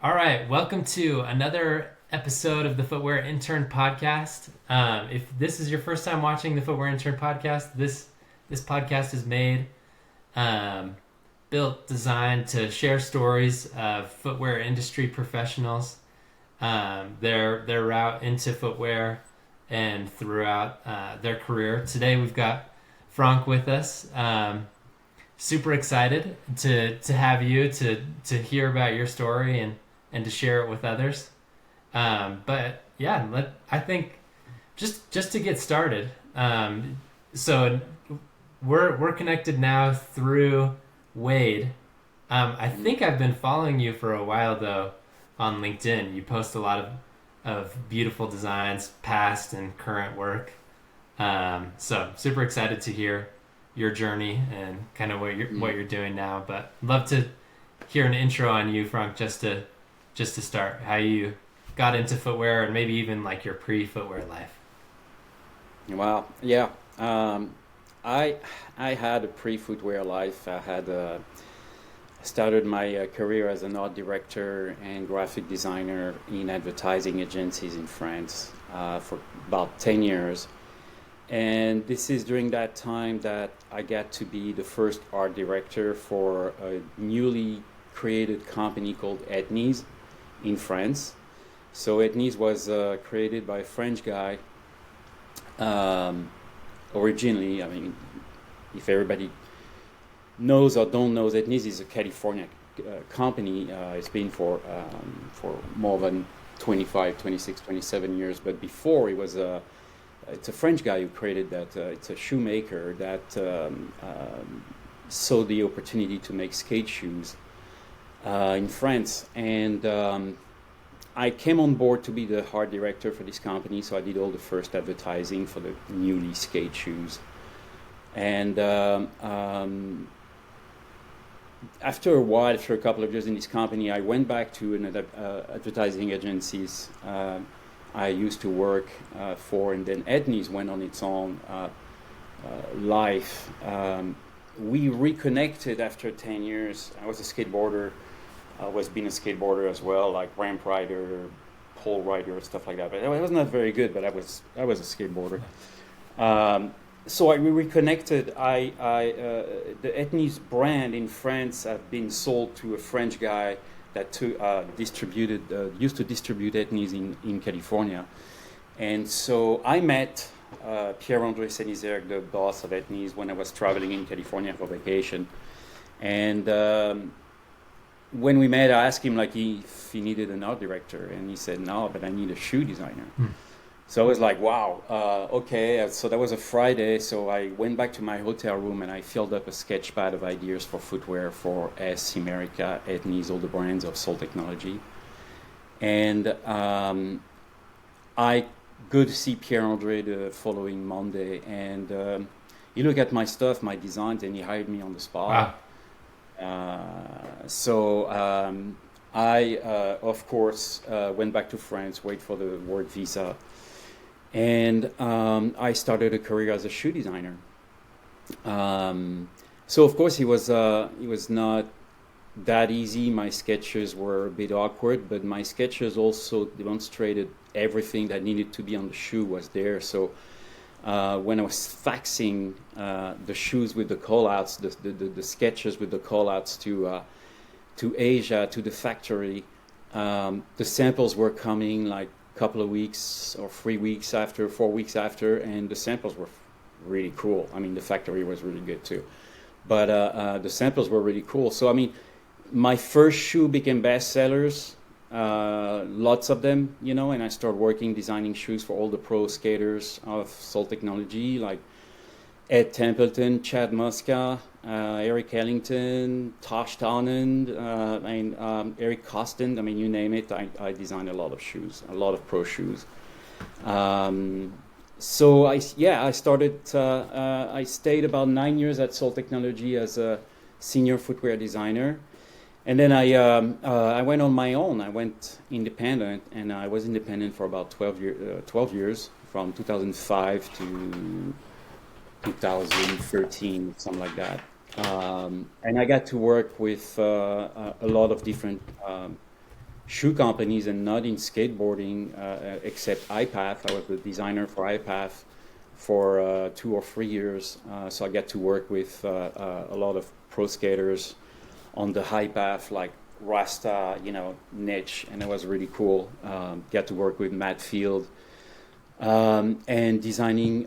All right, welcome to another episode of the Footwear Intern podcast. If this is your first time watching the Footwear Intern podcast, this podcast is made, um, built, designed to share stories of footwear industry professionals, their route into footwear, and throughout their career. Today we've got Franck with us. Super excited to have you to hear about your story and to share it with others. But yeah, I think just to get started. So we're connected now through Wade. I think I've been following you for a while though on LinkedIn. You post a lot of beautiful designs, past and current work. So super excited to hear your journey and kind of what you're doing now. But love to hear an intro on you, Frank, just to start, how you got into footwear and maybe even like your pre-footwear life. Wow. Yeah. Um, I I had a pre-footwear life. I had started my career as an art director and graphic designer in advertising agencies in France for about 10 years. And this is during that time that I got to be the first art director for a newly created company called Etnies in France. So Etnies was created by a French guy um, originally. I mean, if everybody knows or don't know, Etnies is a California company. It's been for more than 25, 26, 27 years. But before it was it's a French guy who created that. It's a shoemaker that saw the opportunity to make skate shoes in France. And I came on board to be the art director for this company, so I did all the first advertising for the newly skate shoes. And after a while, after a couple of years in this company, I went back to another advertising agencies I used to work for, and then Etnies went on its own life. We reconnected after 10 years. I was a skateboarder. I was being a skateboarder as well, like ramp rider, pole rider, stuff like that. But I was not very good, but I was a skateboarder. We reconnected. The Etnies brand in France have been sold to a French guy that used to distribute Etnies in California. And so I met Pierre-André Senizergue, the boss of Etnies, when I was traveling in California for vacation. And when we met, I asked him like if he needed an art director, and he said no, but I need a shoe designer. So I was like, wow, okay. So that was a Friday. So I went back to my hotel room and I filled up a sketch pad of ideas for footwear for S, America, Etnies, all the brands of Soul Technology. And I go to see Pierre-Andre the following Monday, and he looked at my stuff, my designs, and he hired me on the spot. Wow. I, of course, went back to France, wait for the work visa, and I started a career as a shoe designer. So of course it was not that easy. My sketches were a bit awkward, but my sketches also demonstrated everything that needed to be on the shoe was there. So when I was faxing the shoes with the callouts, the sketches with the callouts to Asia, to the factory, the samples were coming like a couple of weeks or 3 weeks after, 4 weeks after, and the samples were really cool. I mean, the factory was really good too, but the samples were really cool. So I mean, my first shoe became bestsellers, lots of them, and I started working designing shoes for all the pro skaters of Soul Technology, like Ed Templeton, Chad Muska, Eric Ellington, Tosh Townend, Eric Costin. I mean, you name it. I designed a lot of shoes, a lot of pro shoes. I started. I stayed about 9 years at Soul Technology as a senior footwear designer, and then I went on my own. I went independent, and I was independent for about 12 years, from 2005 to 2013, something like that. And I got to work with a lot of different shoe companies and not in skateboarding, except iPath. I was the designer for iPath for 2 or 3 years. So I got to work with a lot of pro skaters on the high path, like Rasta, niche, and it was really cool. Got to work with Matt Field and designing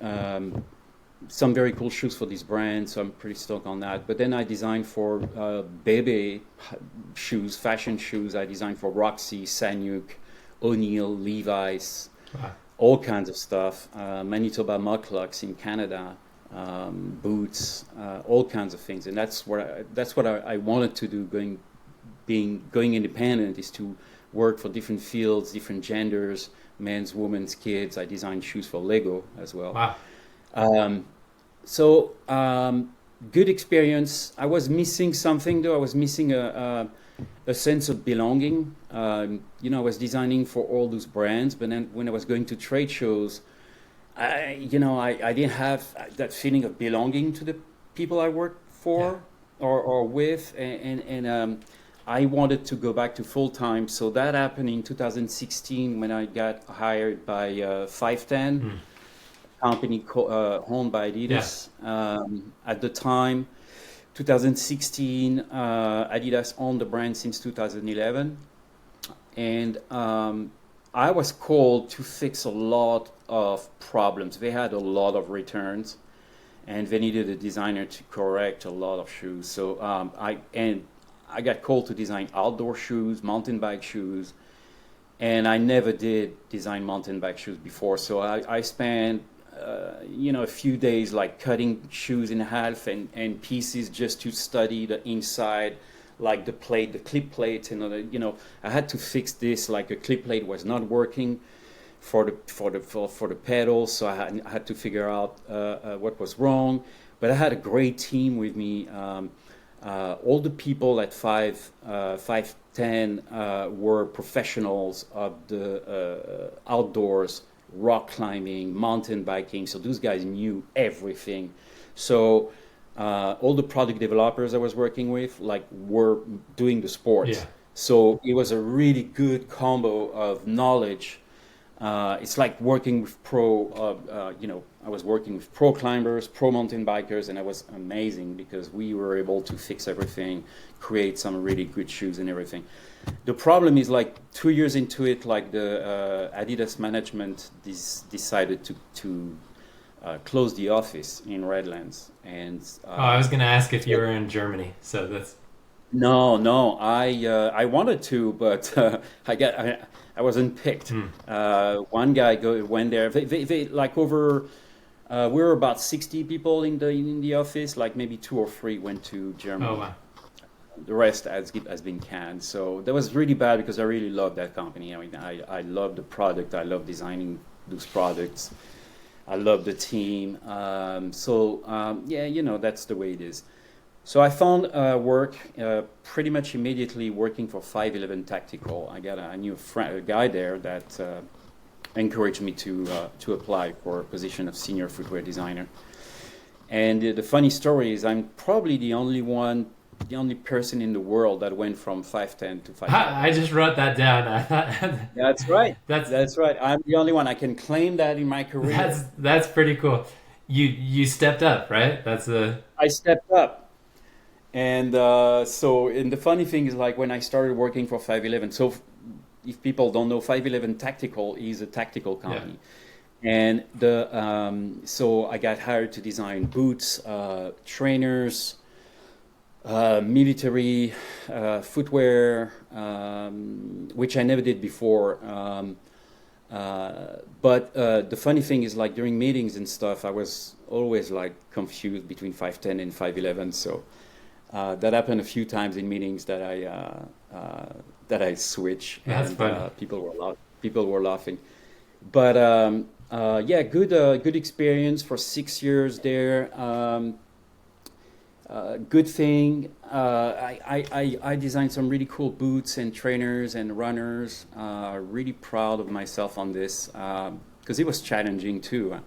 some very cool shoes for this brand, so I'm pretty stoked on that. But then I designed for Bebe shoes, fashion shoes. I designed for Roxy, Sanuk, O'Neill, Levi's, Wow. all kinds of stuff. Manitoba Mucklucks in Canada, boots, all kinds of things. And that's what I wanted to do. Going independent is to work for different fields, different genders, men's, women's, kids. I designed shoes for Lego as well. Wow. Good experience. I was missing something though. I was missing a sense of belonging. I was designing for all those brands, but then when I was going to trade shows, I didn't have that feeling of belonging to the people I worked for or with, and I wanted to go back to full time. So that happened in 2016 when I got hired by 510. Company owned by Adidas. At the time, 2016, Adidas owned the brand since 2011. And I was called to fix a lot of problems. They had a lot of returns, and they needed a designer to correct a lot of shoes. So I got called to design outdoor shoes, mountain bike shoes, and I never did design mountain bike shoes before. So I spent a few days like cutting shoes in half and pieces just to study the inside, like the clip plate, I had to fix this, like a clip plate was not working for the pedals, so I had to figure out what was wrong. But I had a great team with me. All the people at 510 were professionals of the outdoors, rock climbing, mountain biking. So those guys knew everything. So all the product developers I was working with, were doing the sports. Yeah. So it was a really good combo of knowledge. It's like working with I was working with pro climbers, pro mountain bikers, and it was amazing because we were able to fix everything, create some really good shoes and everything. The problem is 2 years into it, the Adidas management decided to close the office in Redlands. And I was going to ask if you were in Germany, so that's... No, I wanted to, but I wasn't picked. One guy went there. They over. We were about 60 people in the office. Maybe 2 or 3 went to Germany. Oh wow. The rest has been canned. So that was really bad because I really loved that company. I mean, I love the product. I love designing those products. I love the team. That's the way it is. So I found work pretty much immediately working for 511 Tactical. I knew a guy there that encouraged me to apply for a position of senior footwear designer. And the funny story is I'm probably the only person in the world that went from 510 to 511. I just wrote that down. I thought That's right. That's right. I'm the only one. I can claim that in my career. That's pretty cool. You stepped up, right? I stepped up. And and the funny thing is when I started working for 511, so if people don't know, 511 Tactical is a tactical company. Yeah. And so I got hired to design boots, trainers, military footwear, which I never did before. But the funny thing is during meetings and stuff, I was always confused between 510 and 511. So that happened a few times in meetings that I switch. That's and funny. People were laughing. But good experience for 6 years there. Good thing. I designed some really cool boots and trainers and runners. Really proud of myself on this because it was challenging too.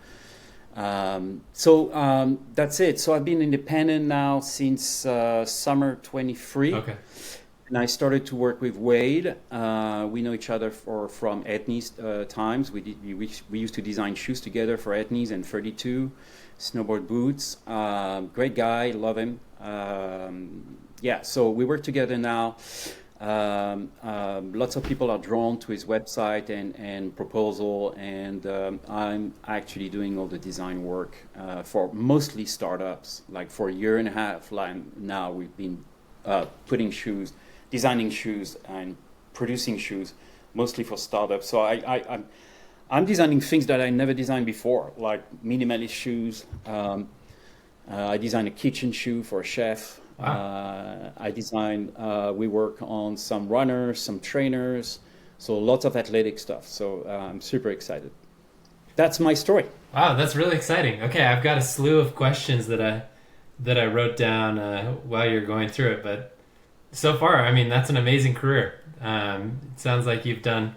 That's it. So I've been independent now since summer 23. Okay. and I started to work with Wade. We know each other from Etnies times. We used to design shoes together for Etnies and 32 snowboard boots. Great guy, love him. Yeah, so we work together now. Lots of people are drawn to his website and proposal, and I'm actually doing all the design work for mostly startups. Like for a year and a half now, we've been putting shoes, designing shoes, and producing shoes, mostly for startups. So I'm designing things that I never designed before, like minimalist shoes. I designed a kitchen shoe for a chef. Wow. We work on some runners, some trainers, so lots of athletic stuff. So I'm super excited. That's my story. Wow, that's really exciting. Okay, I've got a slew of questions that I wrote down while you're going through it, but so far, I mean, that's an amazing career. It sounds like you've done.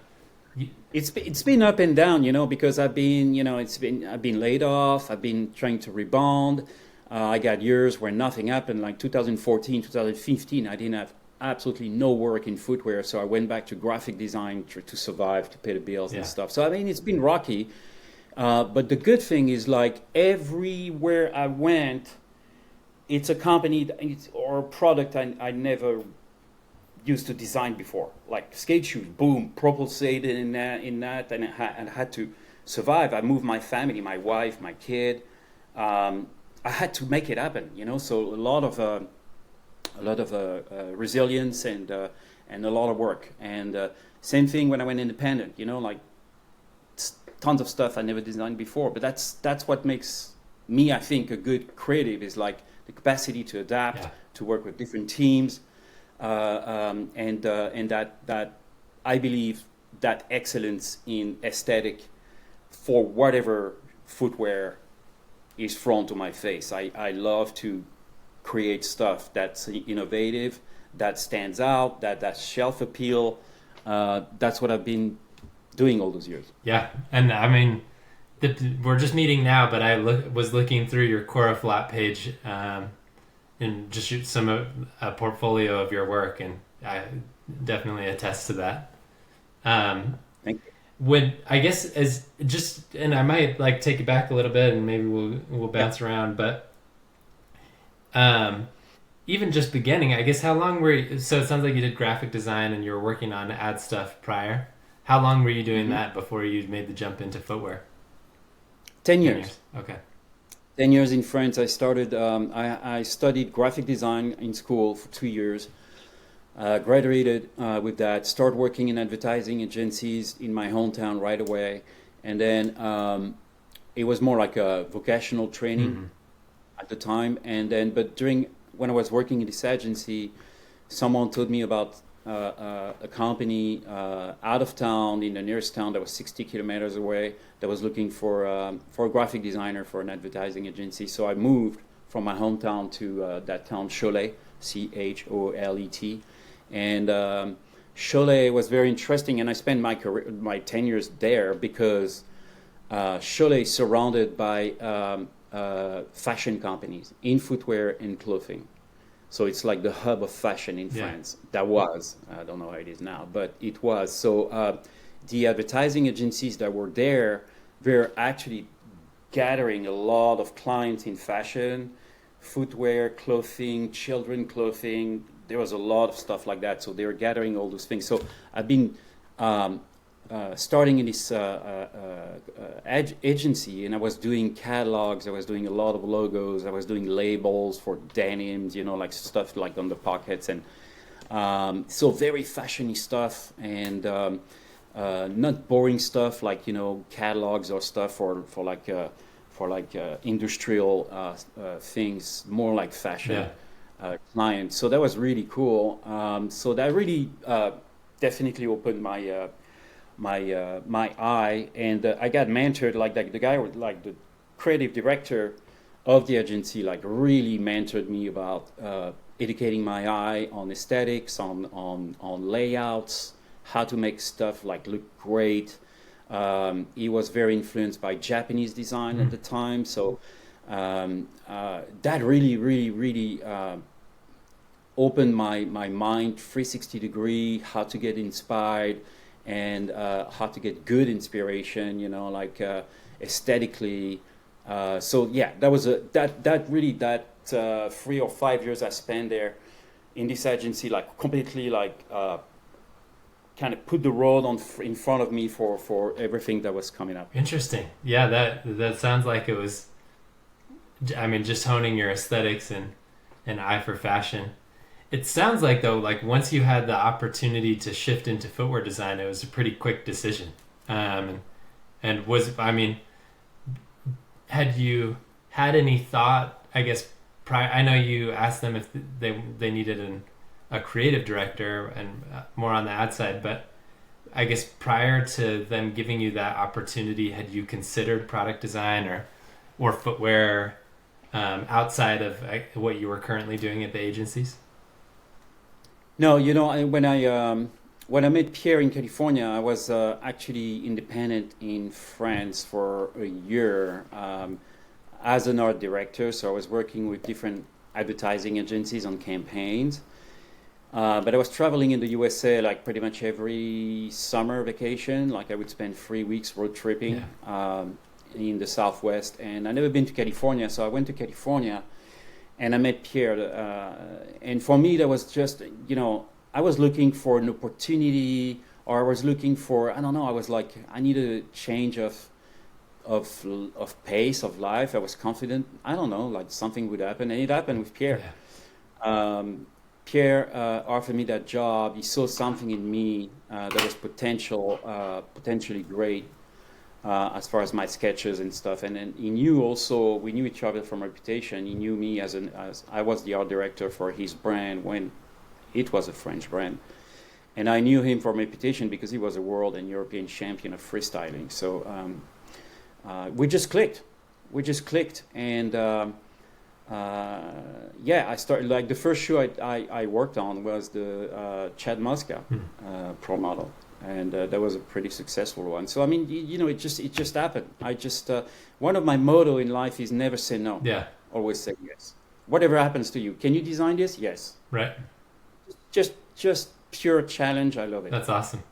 You, It's been up and down, because I've been laid off. I've been trying to rebound. I got years where nothing happened, like 2014, 2015. I didn't have absolutely no work in footwear, so I went back to graphic design to survive, to pay the bills and yeah, stuff. So I mean, it's been rocky. But the good thing is, like everywhere I went, it's a company or a product I never used to design before, like skate shoes. Boom, propulsated in that, and I had to survive. I moved my family, my wife, my kid. I had to make it happen. So a lot of resilience and a lot of work. And same thing when I went independent. Like tons of stuff I never designed before. But that's what makes me, I think, a good creative, is like the capacity to adapt, yeah, to work with different teams, and that I believe that excellence in aesthetic for whatever footwear is thrown to my face. I love to create stuff that's innovative, that stands out, that's shelf appeal. That's what I've been doing all those years. yeah. And I mean, we're just meeting now, but was looking through your Quora flat page and just a portfolio of your work, and I definitely attest to that. Um, Thank you. when I guess as just and I might like take it back a little bit and maybe we'll Yeah. bounce around, but um, even just beginning, I guess how long were you, so it sounds like you did graphic design and you were working on ad stuff prior. How long were you doing hmm that before you made the jump into footwear? 10 10 years. years. Okay. 10 years in France. I started, I studied graphic design in school for 2 years. Graduated with that, started working in advertising agencies in my hometown right away. And then it was more like a vocational training Mm-hmm. at the time. And then, but when I was working in this agency, someone told me about a company out of town, in the nearest town that was 60 kilometers away, that was looking for a graphic designer for an advertising agency. So I moved from my hometown to that town, Cholet, Cholet. And Cholet was very interesting, and I spent my 10 years there because Cholet is surrounded by fashion companies in footwear and clothing. So it's like the hub of fashion in Yeah. France. That was, I don't know how it is now, but it was. So the advertising agencies that were there were actually gathering a lot of clients in fashion, footwear, clothing, children clothing. There was a lot of stuff like that. So they were gathering all those things. So I've been um, starting in this agency, and I was doing catalogs. I was doing a lot of logos. I was doing labels for denims, like stuff like on the pockets, and so very fashiony stuff, and not boring stuff like catalogs or stuff for industrial things, more like fashion Yeah. clients. So that was really cool. So that really definitely opened my eye, and I got mentored. Like the guy, like the creative director of the agency, like really mentored me about educating my eye on aesthetics, on layouts, how to make stuff like look great. He was very influenced by Japanese design at Mm. the time, so that really, really, really opened my mind 360 degree, how to get inspired and how to get good inspiration, like aesthetically. So yeah, that was that really that 3 or 5 years I spent there in this agency, like completely like kind of put the road in front of me for everything that was coming up. Interesting. Yeah, that sounds like it was. I mean, just honing your aesthetics and eye for fashion. It sounds like though, like once you had the opportunity to shift into footwear design, it was a pretty quick decision. And was I mean, had you had any thought? I guess I know you asked them if they needed a creative director and more on the ad side, but I guess prior to them giving you that opportunity, had you considered product design or footwear outside of what you were currently doing at the agencies? No, when I met Pierre in California, I was actually independent in France for a year as an art director. So I was working with different advertising agencies on campaigns. But I was traveling in the USA like pretty much every summer vacation. Like I would spend 3 weeks road tripping in the Southwest, and I never been to California, so I went to California, and I met Pierre. And for me, that was just I was looking for an opportunity, or I was looking for I don't know. I was like I need a change of pace of life. I was confident. I don't know, like something would happen, and it happened with Pierre. Pierre offered me that job. He saw something in me that was potentially great as far as my sketches and stuff. And then he knew also, we knew each other from reputation. He knew me as I was the art director for his brand when it was a French brand. And I knew him from reputation because he was a world and European champion of freestyling. So we just clicked. And I started like the first shoe I worked on was the Chad Muska pro model, and that was a pretty successful one. So I mean, it just happened. I just one of my motto in life is never say no. Yeah. Always say yes. Whatever happens to you, can you design this? Yes. Right. Just pure challenge. I love it. That's awesome.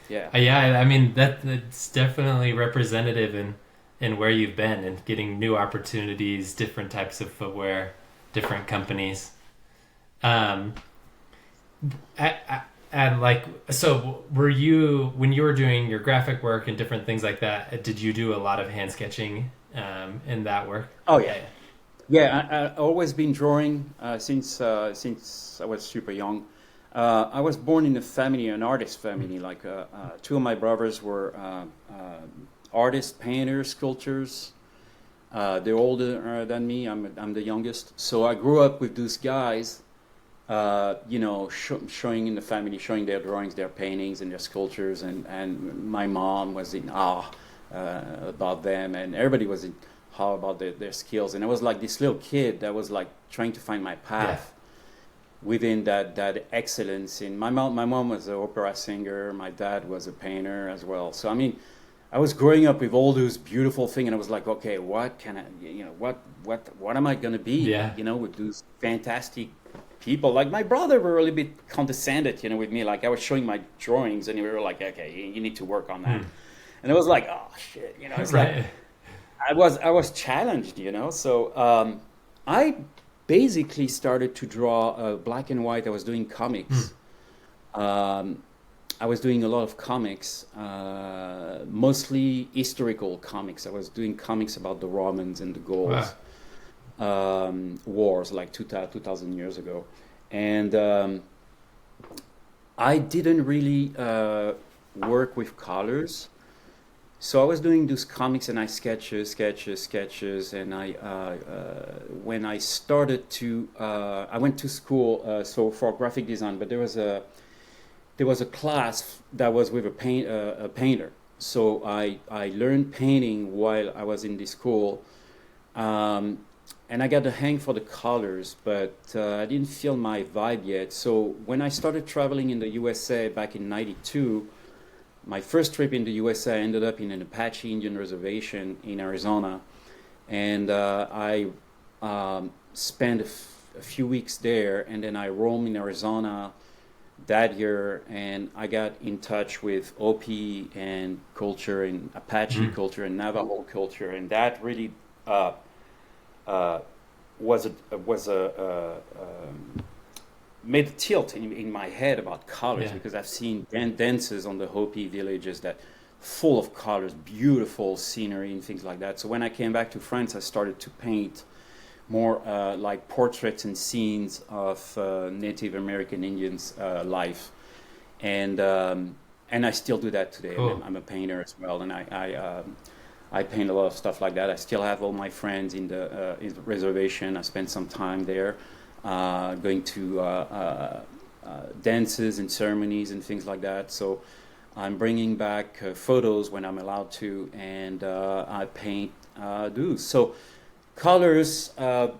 Yeah. Yeah. I mean that's definitely representative in where you've been and getting new opportunities, different types of footwear, different companies. And like, so were you, when you were doing your graphic work and different things like that, did you do a lot of hand sketching in that work? Oh yeah. Yeah, I've always been drawing since I was super young. I was born in an artist family. Like two of my brothers were artists, painters, sculptors. They're older than me. I'm the youngest. So I grew up with those guys, showing in the family, showing their drawings, their paintings, and their sculptures. And my mom was in awe about them, and everybody was in awe about their skills. And I was like this little kid that was like trying to find my path within that excellence. And my mom was an opera singer. My dad was a painter as well. So I mean, I was growing up with all those beautiful things, and I was like, okay, what can I, what am I gonna be? With those fantastic people. Like my brother were a little bit condescended, with me. Like I was showing my drawings, and they were like, okay, you need to work on that. And I was like, oh shit, it's right. Like I was challenged, So I basically started to draw black and white. I was doing comics. I was doing a lot of comics, mostly historical comics. I was doing comics about the Romans and the Gauls wars, like 2,000 years ago. And I didn't really work with colors. So I was doing those comics and I sketches. And when I started to, I went to school for graphic design, but there was a class that was with a painter. So I learned painting while I was in this school. And I got the hang for the colors, but I didn't feel my vibe yet. So when I started traveling in the USA back in '92, my first trip in the USA ended up in an Apache Indian reservation in Arizona. And I spent a few weeks there, and then I roamed in Arizona that year, and I got in touch with Hopi and culture and Apache culture and Navajo culture, and that really uh, uh, was a made a tilt in my head about colors, Yeah. because I've seen dances on the Hopi villages that full of colors, beautiful scenery and things like that. So when I came back to France, I started to paint more like portraits and scenes of Native American Indians' life, and I still do that today. Cool. I'm a painter as well, and I paint a lot of stuff like that. I still have all my friends in the reservation. I spent some time there, going to dances and ceremonies and things like that. So I'm bringing back photos when I'm allowed to, and I paint those. So colors.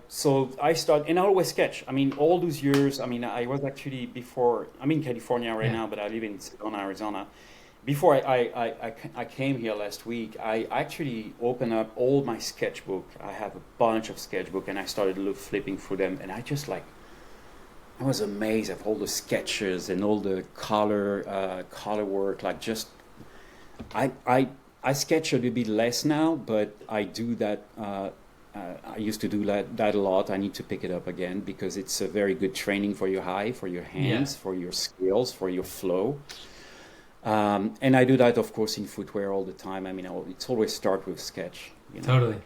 So I start, and I always sketch. I mean, all those years. I mean, I was actually before. I'm in California right Yeah. now, but I live in Sedona, Arizona. Before I came here last week, I actually opened up all my sketchbook. I have a bunch of sketchbook, and I started flipping through them, and I was amazed at all the sketches and all the color work. Like just I I I sketch a little bit less now, but I do that. I used to do that a lot. I need to pick it up again because it's a very good training for your eye, for your Yeah. hands, for your skills, for your flow. And I do that, of course, in footwear all the time. I mean, it's always start with sketch, you know. Totally.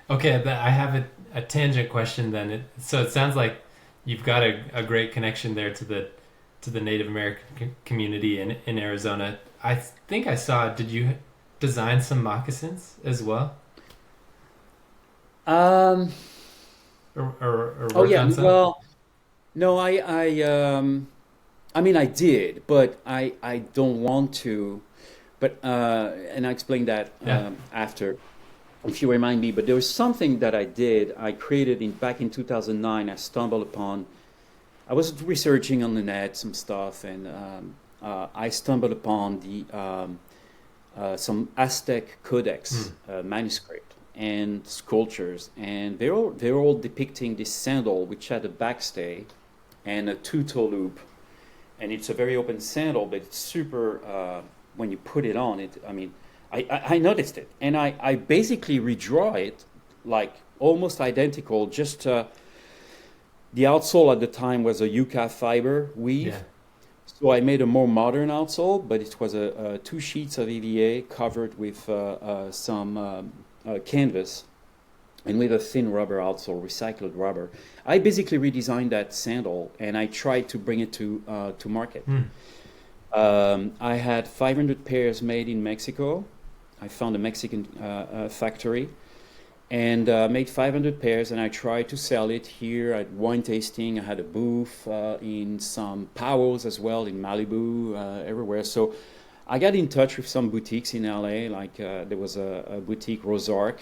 Okay, but I have a tangent question then. So it sounds like you've got a great connection there to the Native American community in Arizona. I think I saw. Did you design some moccasins as well, Um, or oh work yeah, on some? well, no, I mean, I did, but I don't want to. But and I explained that Yeah. after, if you remind me. But there was something that I did. I created in back in 2009. I stumbled upon. I was researching on the net some stuff, and I stumbled upon the some Aztec Codex Mm. manuscript and sculptures, and they're all depicting this sandal which had a backstay and a two-toe loop, and it's a very open sandal, but it's super. When you put it on, it. I mean, I noticed it, and I basically redraw it like almost identical. Just the outsole at the time was a yucca fiber Yeah. weave, so I made a more modern outsole, but it was two sheets of EVA covered with some canvas and with a thin rubber outsole, recycled rubber. I basically redesigned that sandal, and I tried to bring it to market. Mm. I had 500 pairs made in Mexico. I found a Mexican factory and made 500 pairs, and I tried to sell it here at wine tasting. I had a booth in some powwows as well in Malibu, everywhere. So I got in touch with some boutiques in LA. Like there was a boutique Rosark,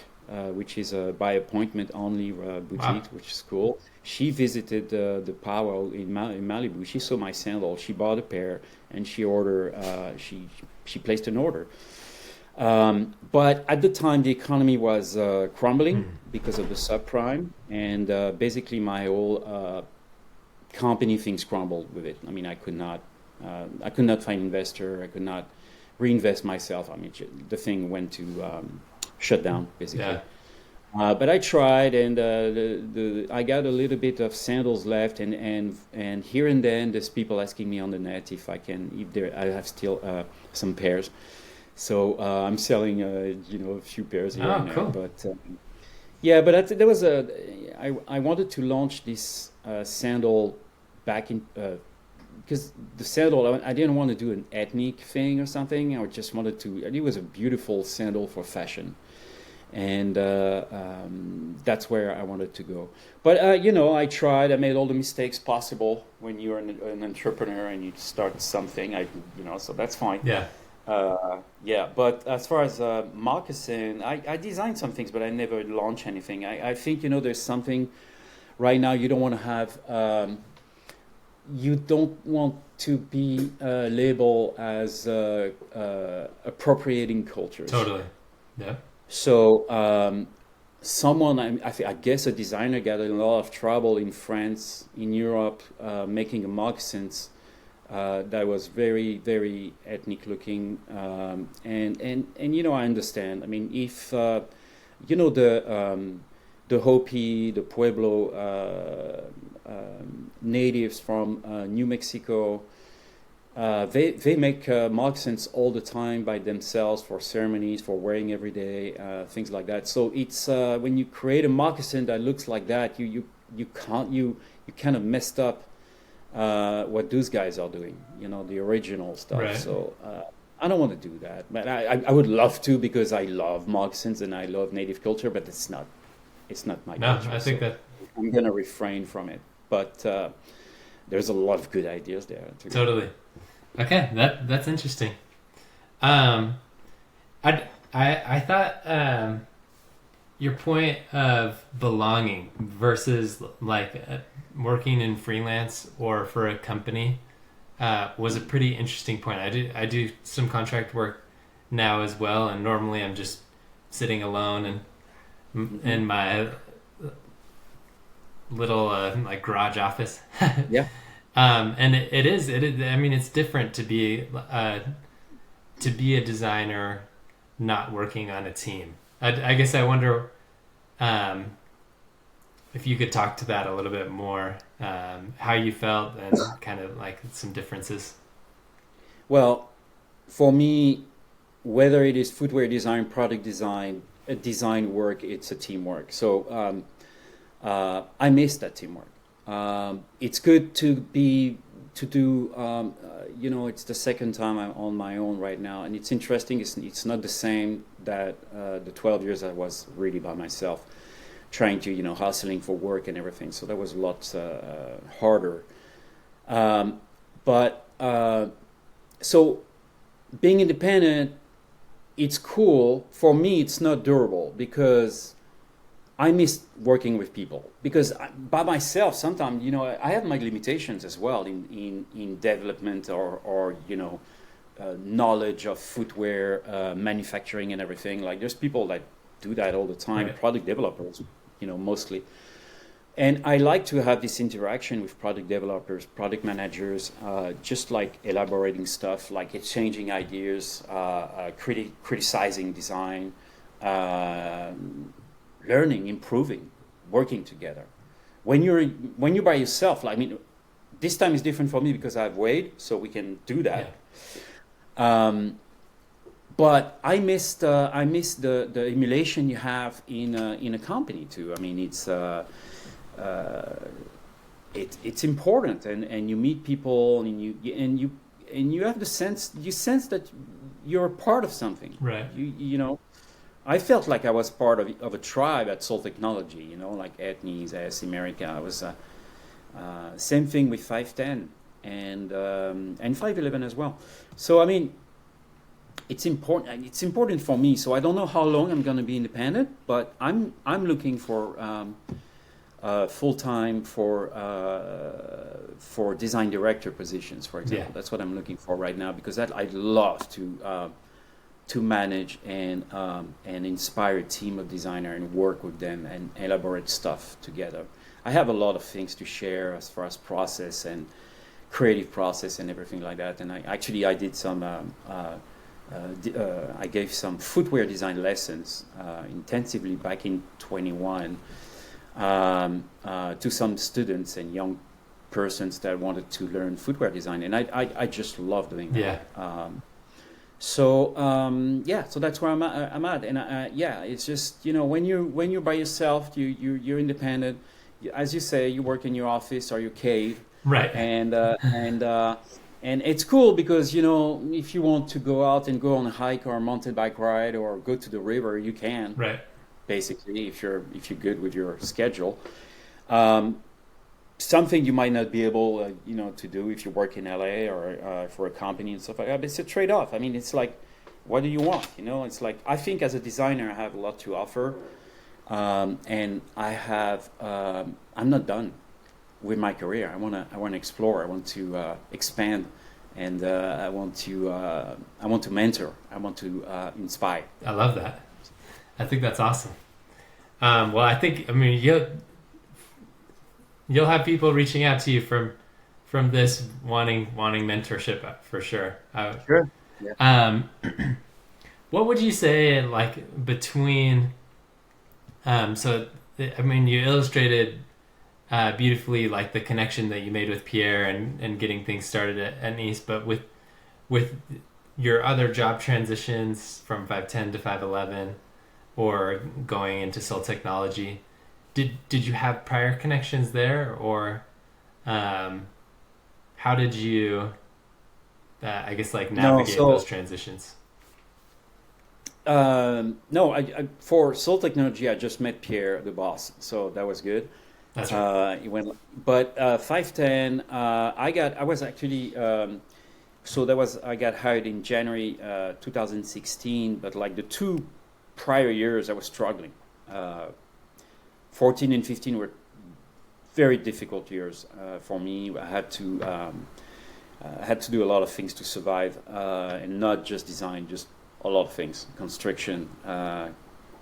which is a by appointment only Wow. boutique, which is cool. She visited the powwow in Malibu. She saw my sandal. She bought a pair, and she ordered. She placed an order. But at the time, the economy was crumbling Mm. because of the subprime, and basically my whole company things crumbled with it. I mean, I could not find investor. I could not reinvest myself. I mean, the thing went to shut down basically. Yeah. But I tried, and I got a little bit of sandals left, and here and then there's people asking me on the net if there I have still some pairs. So I'm selling, a few pairs here Oh, and there. cool. But yeah, but there was I wanted to launch this sandal back in because the sandal I didn't want to do an ethnic thing or something. I just wanted to. It was a beautiful sandal for fashion, and that's where I wanted to go. But I tried. I made all the mistakes possible when you're an entrepreneur and you start something. So that's fine. Yeah. Yeah, but as far as moccasin, I designed some things, but I never launched anything. I think there's something right now you don't want to have. You don't want to be labeled as appropriating cultures. Totally. Yeah. So someone, I guess a designer got in a lot of trouble in France, in Europe, making a moccasins that was very, very ethnic looking. And I understand. I mean, if the Hopi, the Pueblo natives from New Mexico, they make moccasins all the time by themselves for ceremonies, for wearing every day, things like that. So it's when you create a moccasin that looks like that, you kind of messed up what those guys are doing, the original stuff. Right. So I don't want to do that, but I would love to because I love moccasins and I love native culture, but it's not my No, culture. I think So that I'm gonna refrain from it. But there's a lot of good ideas there too. totally. Okay, that's interesting. Um, I thought your point of belonging versus like working in freelance or for a company was a pretty interesting point. I do some contract work now as well, and normally I'm just sitting alone and in my little like garage office. Yeah. And it is. I mean, it's different to be a designer not working on a team. I guess I wonder if you could talk to that a little bit more, how you felt and kind of like some differences. Well, for me, whether it is footwear design, product design, design work, it's a teamwork. So I miss that teamwork. It's good to do. It's the second time I'm on my own right now, and it's interesting. It's not the same that the 12 years I was really by myself, trying to hustling for work and everything. So that was a lot harder. So being independent, it's cool. For me, it's not durable because I miss working with people because by myself sometimes I have my limitations as well in development or knowledge of footwear manufacturing and everything. Like there's people that do that all the time, Right. product developers, mostly. And I like to have this interaction with product developers, product managers, just like elaborating stuff, like exchanging ideas, criticizing design, learning, improving, working together. When you're by yourself, I mean, this time is different for me because I have Wade, so we can do that. Yeah. But I miss the emulation you have in a company too. I mean, it's important, and you meet people, and you have you sense that you're a part of something. Right. I felt like I was part of a tribe at Soul Technology, like Ethnies, AS America. I was same thing with 510 and 511 as well. So I mean, it's important. It's important for me. So I don't know how long I'm going to be independent, but I'm looking for full time for design director positions, for example. Yeah. That's what I'm looking for right now because I'd love to manage and inspire a team of designers and work with them and elaborate stuff together. I have a lot of things to share as far as process and creative process and everything like that. And I did some. I gave some footwear design lessons intensively back in 21 to some students and young persons that wanted to learn footwear design, and I just love doing that. Yeah. So that's where I'm at, and it's just when you're by yourself, you're independent. As you say, you work in your office or your cave, Right. and it's cool because if you want to go out and go on a hike or a mountain bike ride or go to the river, you can. Right. Basically, if you're good with your schedule. Something you might not be able, to do if you work in LA or for a company and stuff like that. But it's a trade-off. I mean, it's like, what do you want? It's like I think as a designer, I have a lot to offer, and I have. I'm not done with my career. I want to explore. I want to expand, and I want to mentor. I want to inspire. I love that. I think that's awesome. Well, I mean, you'll have people reaching out to you from this wanting mentorship for sure. Sure. Yeah. Um, what would you say like between so I mean you illustrated beautifully like the connection that you made with Pierre and getting things started at Nice, but with your other job transitions from 510 to 511 or going into Soul Technology, did you have prior connections there, or um, how did you I guess like No, navigate those so transitions? no, for Soul Technology, I just met Pierre, the boss, so that was good. That's right. He went, but 510, I was actually, so that was, I got hired in January 2016, but like the two prior years, I was struggling. Uh, 14 and 15 were very difficult years for me. I had to do a lot of things to survive, and not just design, just a lot of things, construction,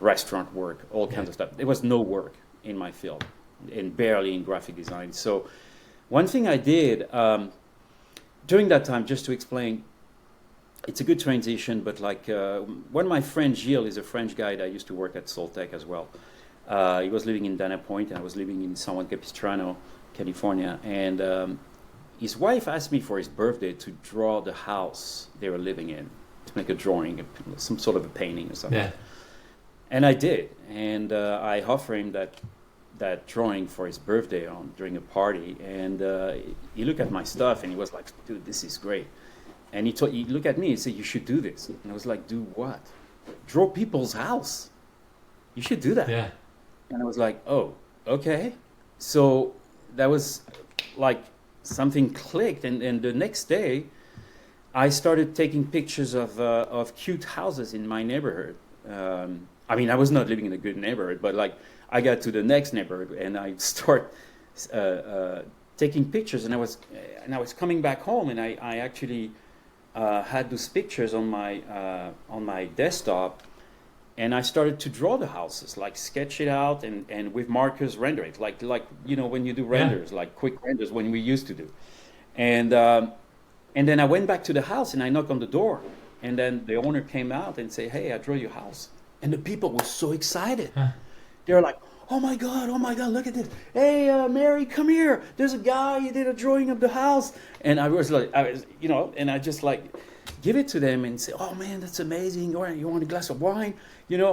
restaurant work, all Yeah. kinds of stuff. There was no work in my field, and barely in graphic design. So one thing I did during that time, just to explain, it's a good transition, but like one of my friends, Gilles, is a French guy that used to work at Soltech as well. He was living in Dana Point, and I was living in San Juan Capistrano, California. And his wife asked me for his birthday to draw the house they were living in, to make a drawing, some sort of a painting or something. Yeah. And I did, and I offered him that drawing for his birthday during a party. And he looked at my stuff, and he was like, "Dude, this is great." And he looked at me and said, "You should do this." And I was like, "Do what?" "Draw people's house. You should do that." Yeah. And I was like, "Oh, okay." So that was like something clicked, and the next day I started taking pictures of cute houses in my neighborhood. I mean, I was not living in a good neighborhood, but like I got to the next neighborhood and I start taking pictures, and I was coming back home, and I actually had those pictures on my desktop, and I started to draw the houses, like sketch it out, and with markers render it, like when you do Yeah. renders, like quick renders when we used to do, and then I went back to the house and I knocked on the door, and then the owner came out and said, "Hey, I drew your house," and the people were so excited. Huh. They were like, oh my God, look at this! Hey, Mary, come here. There's a guy. He did a drawing of the house, and and I just like give it to them and say, "Oh man, that's amazing! You want a glass of wine?"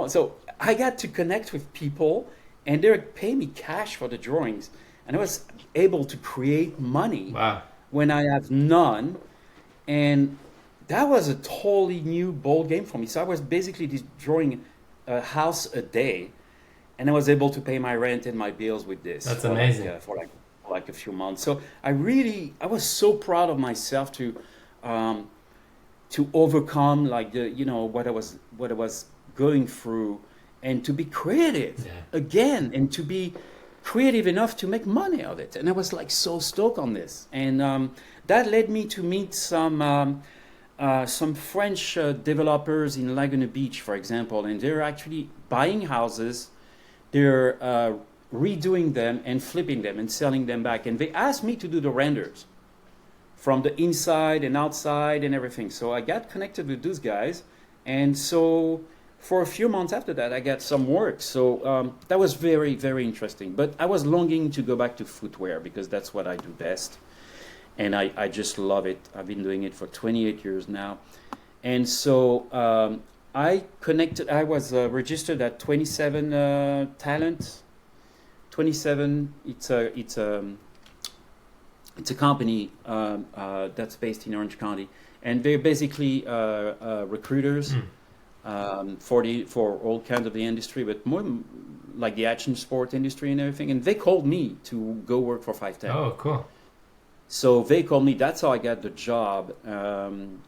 So I got to connect with people, and they would pay me cash for the drawings, and I was able to create money Wow. when I have none, and that was a totally new ball game for me. So I was basically just drawing a house a day, and I was able to pay my rent and my bills with this That's for amazing. like a few months. So I was so proud of myself um, to overcome like what I was going through, and to be creative Yeah. again, and to be creative enough to make money out of it. And I was like so stoked on this, and that led me to meet some French developers in Laguna Beach, for example, and they're actually buying houses, they're redoing them and flipping them and selling them back. And they asked me to do the renders from the inside and outside and everything. So I got connected with those guys, and so for a few months after that, I got some work. So that was very, very interesting. But I was longing to go back to footwear because that's what I do best. And I just love it. I've been doing it for 28 years now. And so I was registered at 27 Talent. 27, it's a company that's based in Orange County. And they're basically recruiters for all kinds of the industry, but more like the action sport industry and everything. And they called me to go work for 510. Oh, cool. So they called me. That's how I got the job. And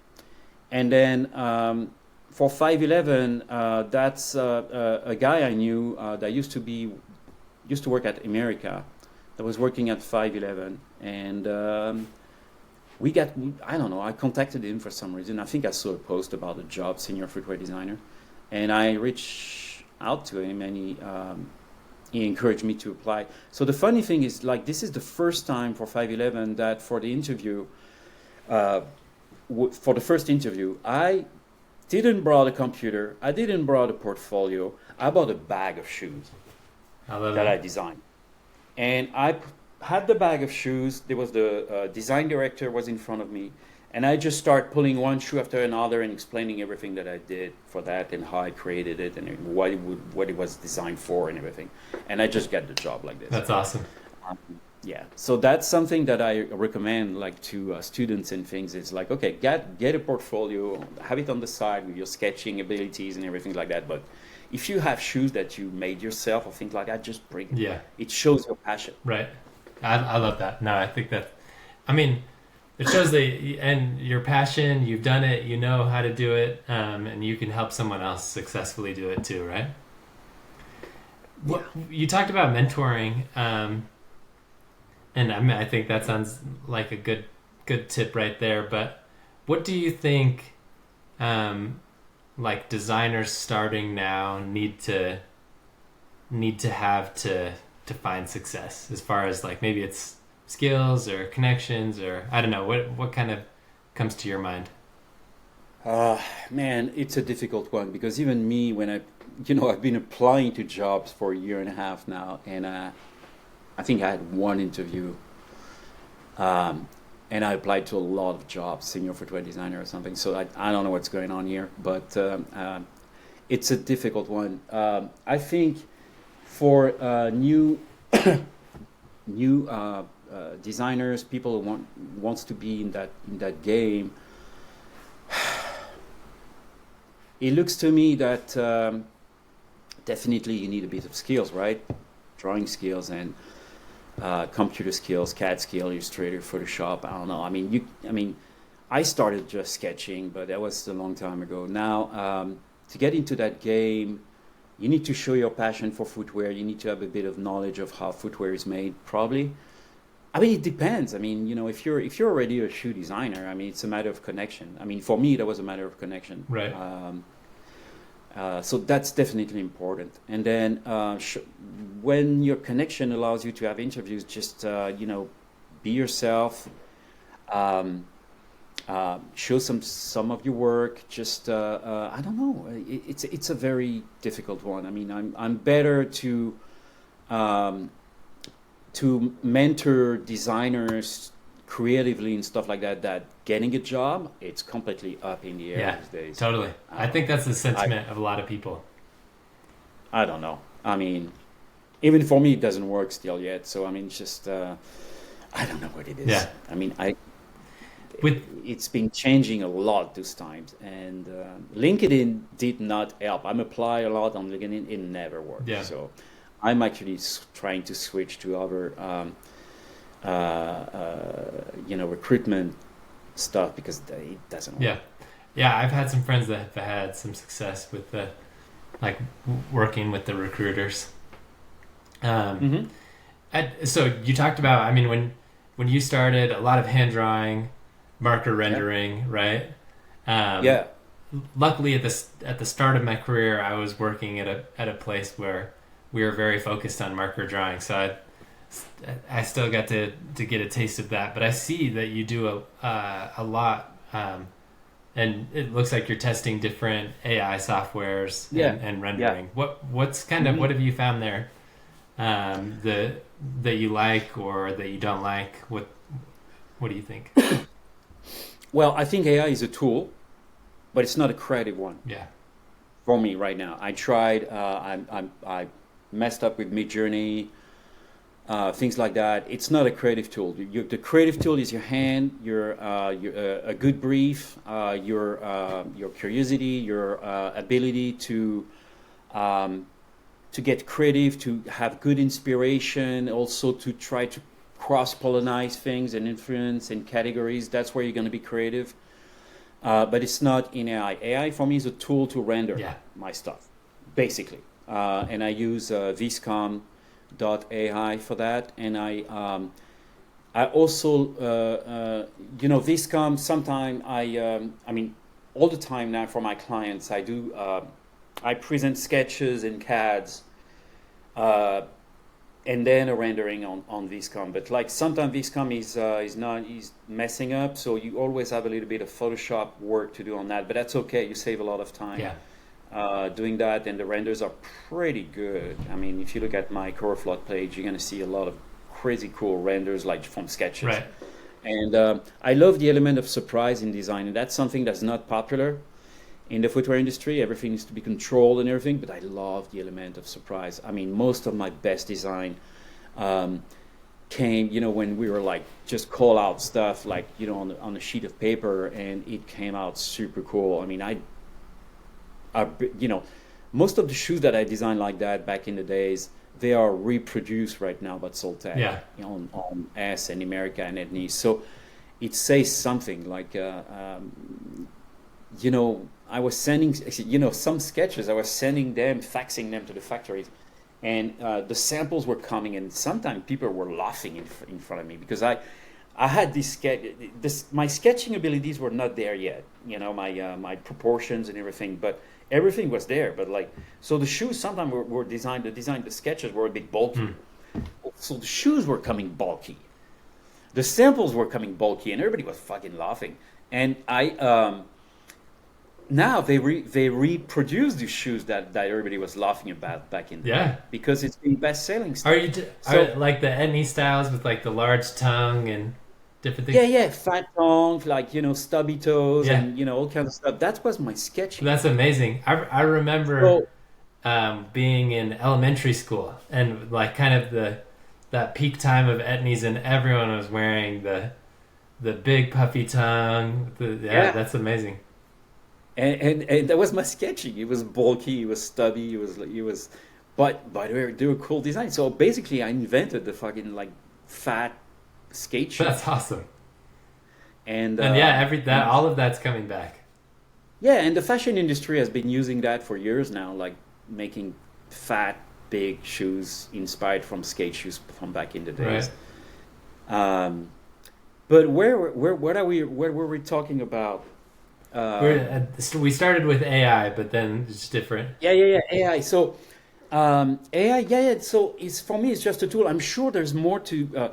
then for 511, that's a guy I knew that used to work at America, that was working at 511, and I don't know, I contacted him for some reason. I think I saw a post about a job, senior footwear designer, and I reached out to him, and he encouraged me to apply. So the funny thing is, like, this is the first time for 511 that for the interview, for the first interview, I didn't brought a computer, I didn't brought a portfolio, I bought a bag of shoes that I designed. And I had the bag of shoes, there was the design director was in front of me, and I just start pulling one shoe after another and explaining everything that I did for that and how I created it and what it was designed for and everything. And I just got the job like this. That's awesome. Yeah, so that's something that I recommend, like, to students and things. It's like, okay, get a portfolio, have it on the side with your sketching abilities and everything like that. But if you have shoes that you made yourself or things like that, just bring it. Yeah, it shows your passion. Right. I love that. No, I think that, I mean, it shows that and your passion. You've done it. You know how to do it, and you can help someone else successfully do it too, right? Yeah. You talked about mentoring. And I mean, I think that sounds like a good tip right there. But what do you think, like, designers starting now need to have to find success, as far as, like, maybe it's skills or connections, or I don't know, what kind of comes to your mind? Man, it's a difficult one, because even me, when I've been applying to jobs for a year and a half now, and I think I had one interview, and I applied to a lot of jobs, senior footwear designer or something. So I don't know what's going on here, but it's a difficult one. I think for new designers, people who wants to be in that game, it looks to me that definitely you need a bit of skills, right? Drawing skills and computer skills, CAD skill, Illustrator, Photoshop. I don't know. I mean, I started just sketching, but that was a long time ago. Now, to get into that game, you need to show your passion for footwear. You need to have a bit of knowledge of how footwear is made, probably. I mean, it depends. I mean, if you're already a shoe designer, I mean, it's a matter of connection. I mean, for me, that was a matter of connection. Right. So that's definitely important. And then when your connection allows you to have interviews, just be yourself. Show some of your work. Just I don't know. It's a very difficult one. I mean, I'm better to mentor designers creatively and stuff like that. That getting a job, it's completely up in the air these days. Totally. I think that's the sentiment of a lot of people. I don't know. I mean, even for me, it doesn't work still yet. So I mean, just I don't know what it is. Yeah. I mean, it's been changing a lot these times, and LinkedIn did not help. I'm apply a lot on LinkedIn, it never worked. Yeah. So I'm actually trying to switch to other, recruitment stuff, because it doesn't work. Yeah. I've had some friends that have had some success with working with the recruiters. So you talked about, I mean, when you started, a lot of hand drawing, marker rendering, right? Luckily, at the start of my career, I was working at a place where we were very focused on marker drawing, so I still got to get a taste of that. But I see that you do a lot, and it looks like you're testing different AI softwares and rendering. What's kind of what have you found there that you like or that you don't like? What do you think? Well, I think AI is a tool, but it's not a creative one. Yeah. For me right now, I tried. I messed up with Midjourney, things like that. It's not a creative tool. The creative tool is your hand, your a good brief, your curiosity, your ability to get creative, to have good inspiration, also to try to cross-pollinize things and influence and categories. That's where you're going to be creative. But it's not in AI. AI for me is a tool to render my stuff, basically. And I use viscom.ai for that. And I also, viscom, sometimes I mean, all the time now for my clients, I present sketches and CADs and then a rendering on Viscom. But like sometimes Viscom is messing up, so you always have a little bit of Photoshop work to do on that. But that's okay. You save a lot of time doing that, and the renders are pretty good. I mean, if you look at my CoreFloat page, you're gonna see a lot of crazy cool renders like from sketches. Right. And I love the element of surprise in design, and that's something that's not popular in the footwear industry. Everything needs to be controlled and everything, but I love the element of surprise. I mean, most of my best design came, when we were like just call out stuff like, on a sheet of paper, and it came out super cool. I mean, most of the shoes that I designed like that back in the days, they are reproduced right now by Soltec on S and America and Etnies. So it says something like, I was sending, some sketches, I was sending them, faxing them to the factories, and the samples were coming, and sometimes people were laughing in front of me because I had my sketching abilities were not there yet, my proportions and everything, but everything was there. But so the shoes sometimes were designed, the sketches were a bit bulky. So the shoes were coming bulky. The samples were coming bulky, and everybody was fucking laughing. And now they reproduce the shoes that everybody was laughing about back in the day because it's been best-selling stuff. Are like the Etnie styles with like the large tongue and different things? Yeah, fat tongue, stubby toes, and all kinds of stuff. That was my sketching. That's amazing. I remember being in elementary school and like kind of that peak time of Etnies, and everyone was wearing the big puffy tongue. That's amazing. And that was my sketching. It was bulky, it was stubby, but they were cool design. So basically, I invented the fucking fat skate shoe. That's awesome. And all of that's coming back. Yeah, and the fashion industry has been using that for years now, like making fat, big shoes inspired from skate shoes from back in the days. Right. But where were we talking about? We started with AI, but then it's different. Yeah, AI. So AI, so it's for me, it's just a tool. I'm sure there's more to.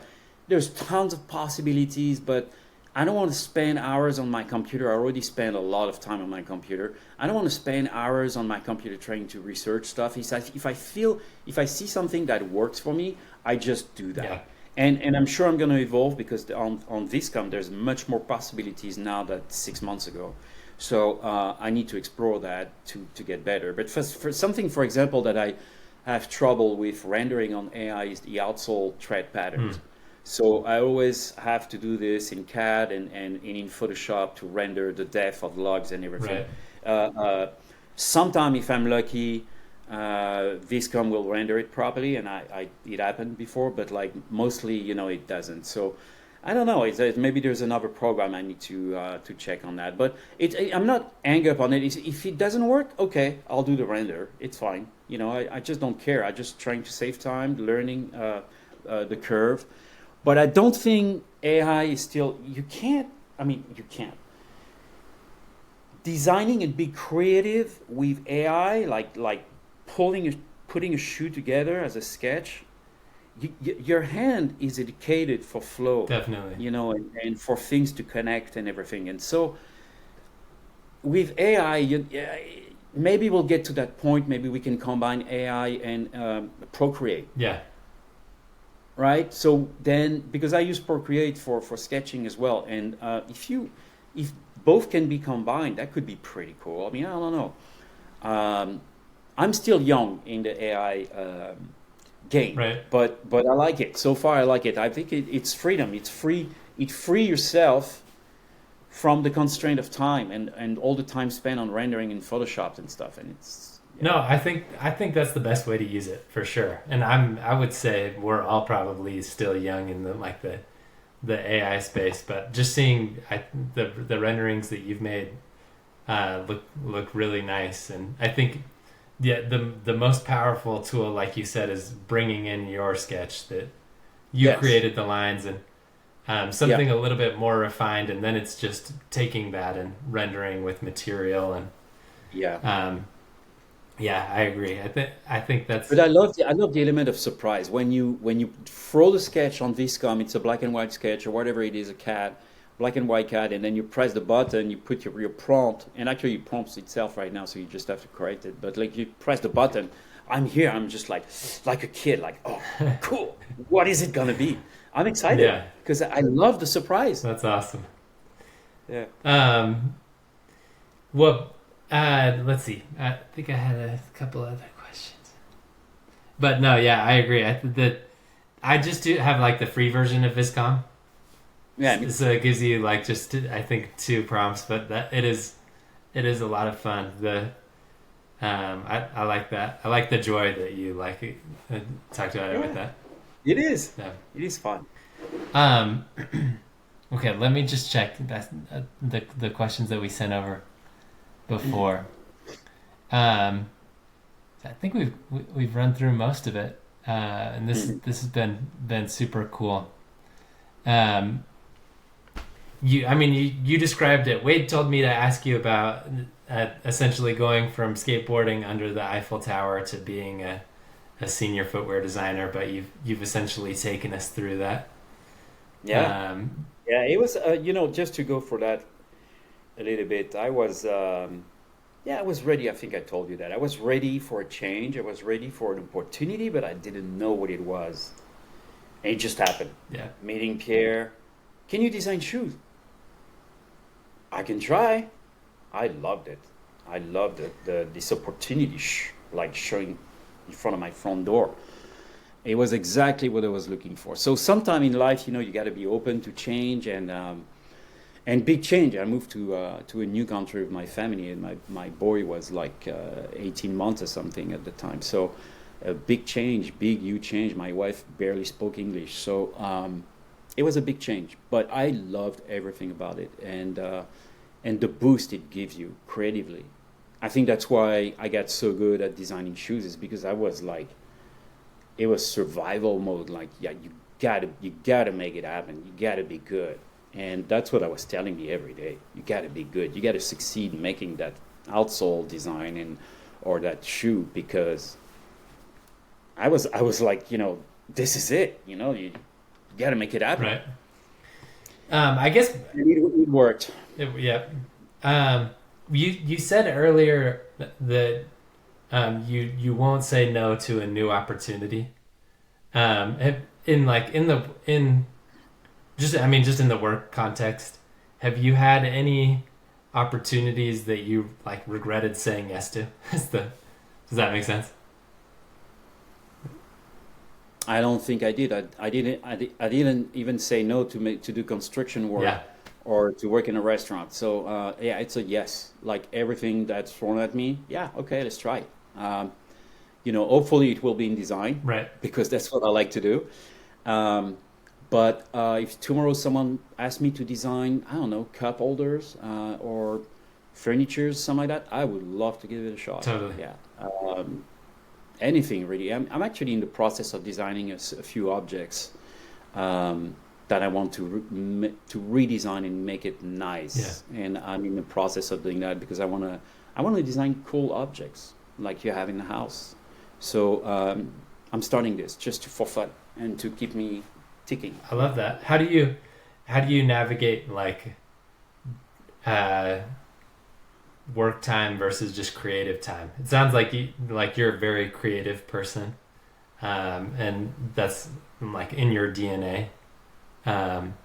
There's tons of possibilities, but I don't want to spend hours on my computer. I already spend a lot of time on my computer. I don't want to spend hours on my computer trying to research stuff. If I see something that works for me, I just do that. Yeah. And I'm sure I'm going to evolve because on Viscom there's much more possibilities now than 6 months ago. So I need to explore that to get better. But for something, for example, that I have trouble with rendering on AI is the outsole tread patterns. So I always have to do this in CAD and in Photoshop to render the depth of lugs and everything. Right. Sometime, if I'm lucky, Viscom will render it properly, and it happened before, but mostly, it doesn't. So I don't know. Maybe there's another program I need to check on that. But I'm not angry upon it. If it doesn't work, okay, I'll do the render. It's fine. I just don't care. I'm just trying to save time, learning the curve. But I don't think AI is still. You can't. Designing and be creative with AI, like putting a shoe together as a sketch. Your hand is educated for flow, definitely, and for things to connect and everything. And so with AI, maybe we'll get to that point. Maybe we can combine AI and Procreate. Yeah. Right. So then, because I use Procreate for sketching as well, and if both can be combined, that could be pretty cool. I mean, I don't know. I'm still young in the AI game, right. but I like it. So far, I like it. I think it's freedom. It's free. It free yourself from the constraint of time and all the time spent on rendering in Photoshop and stuff. And it's no, I think that's the best way to use it for sure. And I would say we're all probably still young in the AI space, but just seeing the renderings that you've made look really nice. And I think the most powerful tool, like you said, is bringing in your sketch that you created the lines and something a little bit more refined, and then it's just taking that and rendering with material and Yeah, I agree. I think that's But I love the element of surprise when you throw the sketch on Viscom. It's a black and white sketch or whatever it is, a cat, black and white cat, and then you press the button, you put your prompt, and actually it prompts itself right now, so you just have to correct it. But like you press the button, I'm here. I'm just like a kid, like, oh, cool. What is it gonna be? I'm excited yeah, because I love the surprise. that's awesome. Yeah. Um, well, let's see. I think I had a couple other questions, but no, yeah, I agree. I just do have like the free version of Viscom, Yeah. so it gives you like just I think two prompts, but that it is a lot of fun. I like that. I like the joy that you like talked about it with Yeah. that. It is. Yeah. It is fun. Um, okay, let me just check the questions that we sent over before. I think we've run through most of it, and this has been super cool. Um, you described it. Wade told me to ask you about essentially going from skateboarding under the Eiffel Tower to being a senior footwear designer, but you've essentially taken us through that. Yeah. Um, Yeah. It was, just to go for that a little bit. Yeah, I was ready. I think I told you that. I was ready for a change. I was ready for an opportunity, but I didn't know what it was. And it just happened. yeah, Meeting Pierre, can you design shoes? I can try. I loved it. I loved it. This opportunity, like showing in front of my front door. It was exactly what I was looking for. So sometime in life, you got to be open to change and big change. I moved to a new country with my family, and my boy was like 18 months or something at the time. So a big change, big huge change. My wife barely spoke English, so it was a big change. But I loved everything about it, and the boost it gives you creatively. I think that's why I got so good at designing shoes, is because I was like, it was survival mode. Like, yeah, you gotta make it happen. You gotta be good. And that's what I was telling me every day. You got to be good. You got to succeed in making that outsole design or that shoe, because I was like, this is it. You got to make it happen. right. I guess And it worked. yeah. You said earlier that you won't say no to a new opportunity. In just in the work context, have you had any opportunities that you like regretted saying yes to? Does that make sense? I don't think I did. I didn't even say no to do construction work Yeah. or to work in a restaurant. So yeah, it's a yes. Like everything that's thrown at me, yeah, okay, let's try it. Hopefully it will be in design, Right. because that's what I like to do. Um, but if tomorrow someone asks me to design, I don't know, cup holders or furnitures, something like that, I would love to give it a shot. Totally. Yeah. Anything really. I'm actually in the process of designing a few objects that I want to redesign and make it nice. Yeah. And I'm in the process of doing that because I want to design cool objects like you have in the house. So I'm starting this just for fun and to keep me ticking. I love that. How do you navigate like uh work time versus just creative time? It sounds like you're a very creative person, and that's like in your DNA. Um,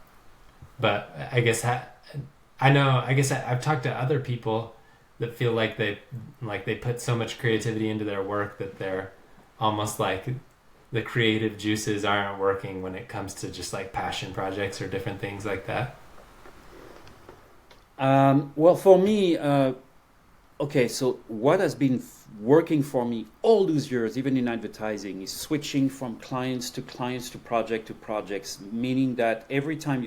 but I guess I know. I guess I've talked to other people that feel like they put so much creativity into their work that they're almost like the creative juices aren't working when it comes to just like passion projects or different things like that. Well, for me, okay, so what has been working for me all those years, even in advertising, is switching from clients to clients to projects, meaning that every time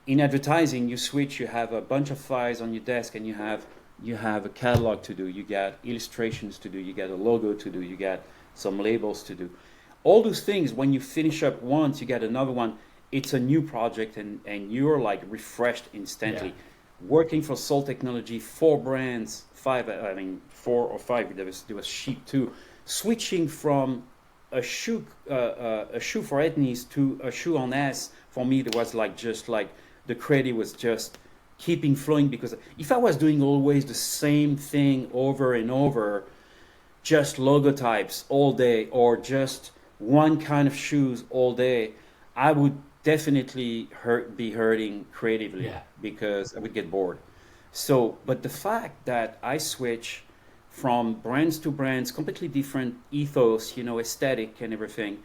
in advertising, you switch, you have a bunch of files on your desk, and you have a catalog to do, you got illustrations to do, you got a logo to do, you got some labels to do. All those things, when you finish up once, you get another one, it's a new project, and you're like refreshed instantly. Yeah. working for Soul Technology, 4 brands, four or five. There was sheep too. Switching from a shoe for ethnies to a shoe on ass, for me, there was like just like the credit was just keeping flowing, because if I was doing always the same thing over and over, just logotypes all day or just one kind of shoes all day, I would definitely be hurting creatively, Yeah. because I would get bored. So, but the fact that I switch from brands to brands, completely different ethos, aesthetic and everything,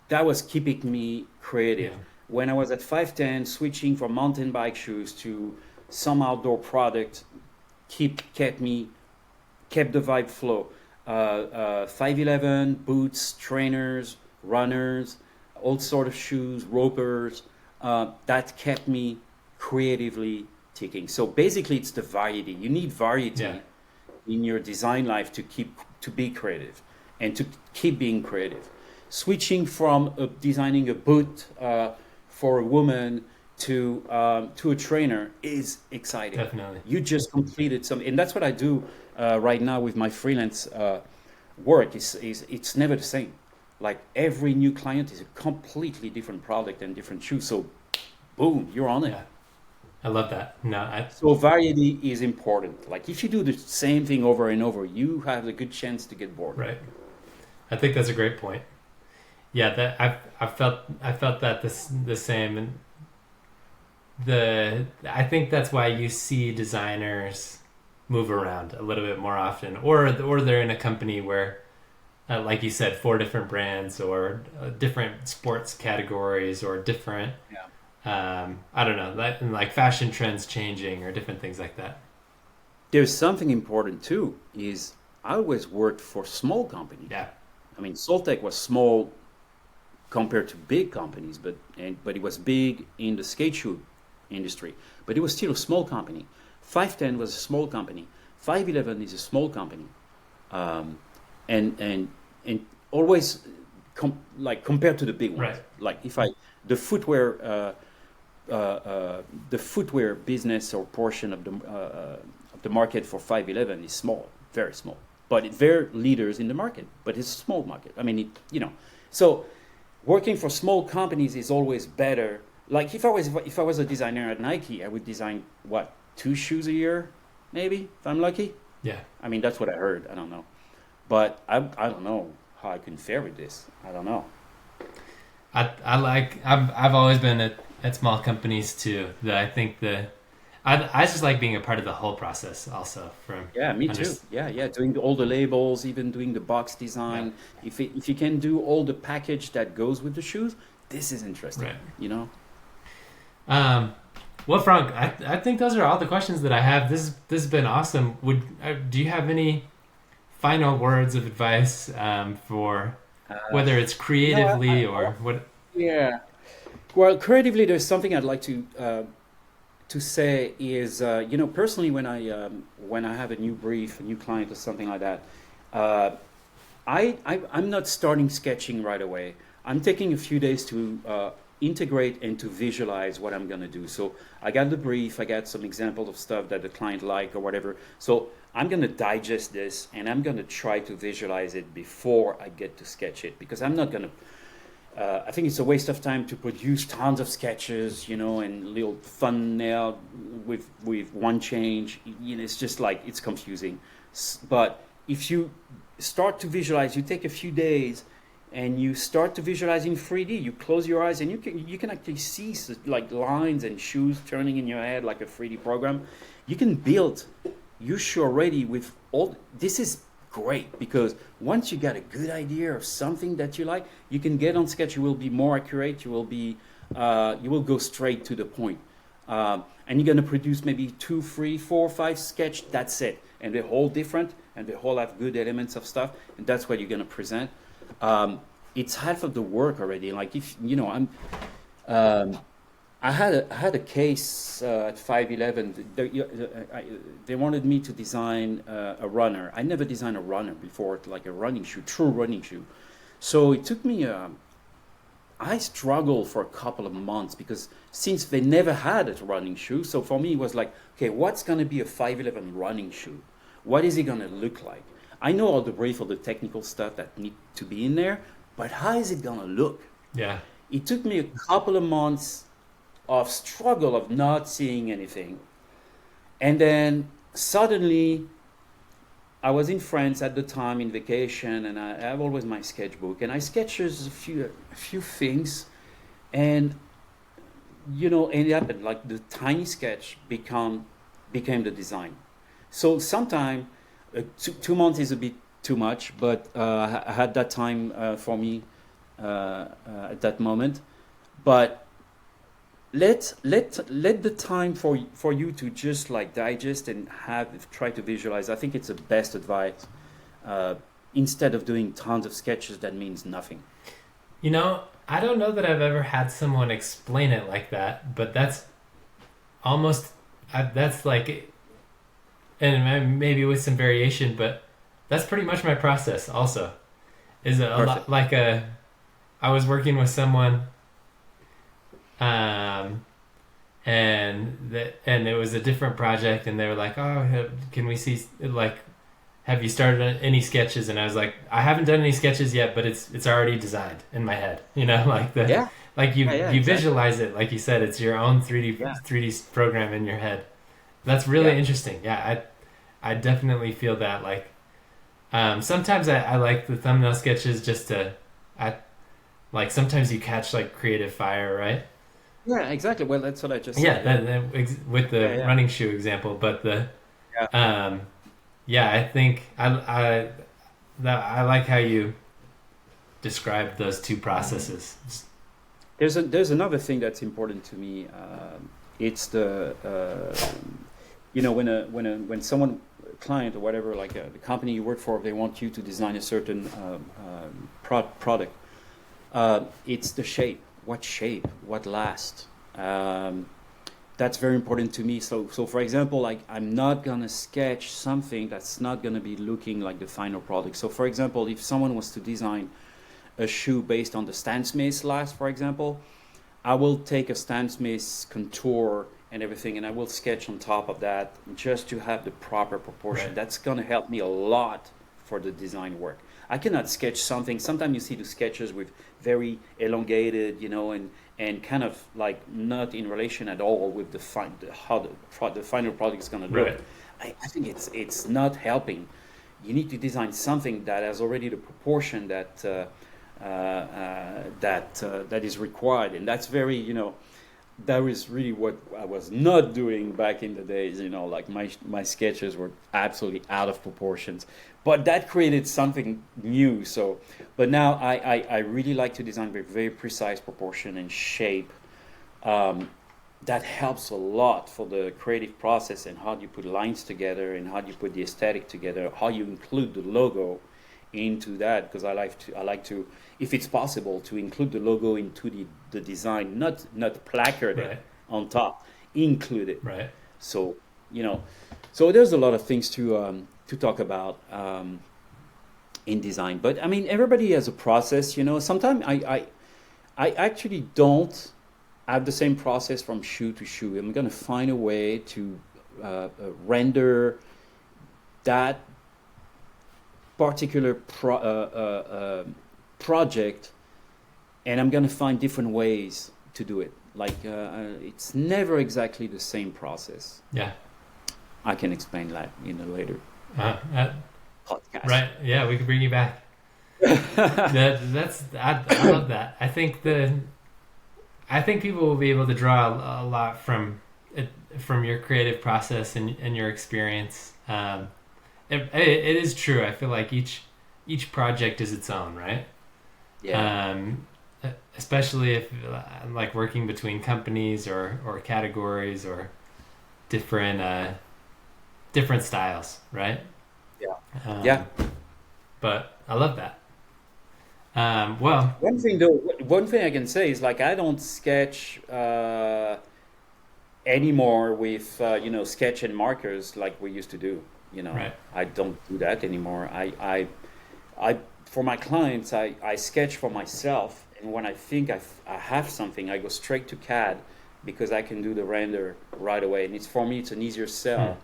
that was keeping me creative. Yeah. When I was at 510, switching from mountain bike shoes to some outdoor product kept the vibe flow. 511 boots, trainers, runners, all sort of shoes, ropers. That kept me creatively ticking. So basically, it's the variety. You need variety Yeah. in your design life to be creative and to keep being creative. Switching from designing a boot for a woman to a trainer is exciting. Definitely. You just completed some, and that's what I do right now with my freelance work. It's never the same. Like every new client is a completely different product and different shoe. So, boom, you're on it. Yeah. I love that. No, I So variety is important. Like if you do the same thing over and over, you have a good chance to get bored. right. I think that's a great point. Yeah, that I felt that the same, and I think that's why you see designers move around a little bit more often, or they're in a company where, like you said, 4 different brands, or different sports categories, or different, Yeah. I don't know, like fashion trends changing, or different things like that. There's something important too. Is I always worked for small companies. Yeah. I mean, Soltec was small compared to big companies, but it was big in the skate shoe industry. But it was still a small company. 510 was a small company. 511 is a small company, um, and always like compared to the big ones. Right. Like if I the footwear the footwear business or portion of the market for 511 is small, very small. But they're leaders in the market. But it's a small market. I mean, so working for small companies is always better. Like if I was a designer at Nike, I would design what, 2 shoes a year, maybe if I'm lucky. Yeah. I mean, that's what I heard. I don't know, but I don't know how I can fare with this. I don't know. I've always been at small companies too. That I think I just like being a part of the whole process also. Yeah, me too. Yeah. Doing all the labels, even doing the box design. If you can do all the package that goes with the shoes, this is interesting. Right. Well, Franck, I think those are all the questions that I have. This has been awesome. Do you have any final words of advice for whether it's creatively or what? Yeah. Well, creatively, there's something I'd like to say is, personally, when I have a new brief, a new client, or something like that, I'm not starting sketching right away. I'm taking a few days to integrate and to visualize what I'm gonna do. So I got the brief, I got some examples of stuff that the client like or whatever. So I'm gonna digest this and I'm gonna try to visualize it before I get to sketch it, because I'm not gonna. I think it's a waste of time to produce tons of sketches, and little thumbnail with one change. It's just like it's confusing. But if you start to visualize, you take a few days and you start to visualize in 3D. You close your eyes and you can actually see like lines and shoes turning in your head like a 3D program. You can build your shoe already with all. This is great, because once you got a good idea of something that you like, you can get on sketch. You will be more accurate. You will go straight to the point, and you're gonna produce maybe 2, 3, 4, 5 sketch. That's it, and they're all different, and they all have good elements of stuff, and that's what you're gonna present. It's half of the work already. Like if I had a case at 511. They wanted me to design a runner. I never designed a runner before, like a running shoe, true running shoe. So it took me, I I struggled for a couple of months because since they never had a running shoe, so for me it was like, okay, what's going to be a 511 running shoe? What is it going to look like? I know all the brief, all the technical stuff that need to be in there, but how is it going to look? Yeah. It took me a couple of months of struggle of not seeing anything. And then suddenly I was in France at the time in vacation, and I have always my sketchbook, and I sketches a few things, and it happened like the tiny sketch became the design. So sometime 2 months is a bit too much, but I had that time for me at that moment. But let the time for you to just like digest and try to visualize. I think it's the best advice. Instead of doing tons of sketches, that means nothing. I don't know that I've ever had someone explain it like that, but that's almost that's like, and maybe with some variation, but that's pretty much my process. Also, is a lot like I was working with someone. And it was a different project, and they were like, "Oh, can we see like, have you started any sketches?" And I was like, "I haven't done any sketches yet, but it's already designed in my head." Like you exactly. visualize it, like you said, it's your own 3D program in your head. That's really interesting. Yeah, I definitely feel that. Like, sometimes I like the thumbnail sketches just to, like sometimes you catch like creative fire, right? Yeah, exactly. Well, that's what I just Yeah, said. with the running shoe example, but Yeah. I think I like how you described those two processes. There's another thing that's important to me. It's the when someone, client or whatever, like the company you work for, they want you to design a certain product. It's the shape. What shape? What last? That's very important to me. So for example, like I'm not gonna sketch something that's not gonna be looking like the final product. So for example, if someone was to design a shoe based on the Stan Smith last, for example, I will take a Stan Smith contour and everything, and I will sketch on top of that just to have the proper proportion. Right. That's gonna help me a lot for the design work. I cannot sketch something. Sometimes you see the sketches with very elongated, and kind of like not in relation at all with how the final product is going to look. Right. I think it's not helping. You need to design something that has already the proportion that is required, and that's very, that is really what I was not doing back in the days. Like my sketches were absolutely out of proportions, but that created something new. So, but now I really like to design with very precise proportion and shape. That helps a lot for the creative process, and how do you put lines together, and how do you put the aesthetic together, how you include the logo into that, because I like to, if it's possible, to include the logo into the design, not placard it on top, include it. Right. So so there's a lot of things to talk about in design. But I mean, everybody has a process. Sometimes I actually don't have the same process from shoe to shoe. I'm gonna find a way to render that particular project, and I'm gonna find different ways to do it. Like it's never exactly the same process. Yeah. I can explain that in a later podcast. Right. Yeah, we could bring you back. I love that. I think people will be able to draw a lot from your creative process and your experience. It is true. I feel like each project is its own, right? Yeah. Especially if like working between companies or categories or different styles, right? Yeah. Yeah. But I love that. Well, One thing I can say is, like, I don't sketch anymore with sketch and markers like we used to do. right. I don't do that anymore. I for my clients, I sketch for myself, And when I think I have something, I go straight to CAD because I can do the render right away. And for me, it's an easier sell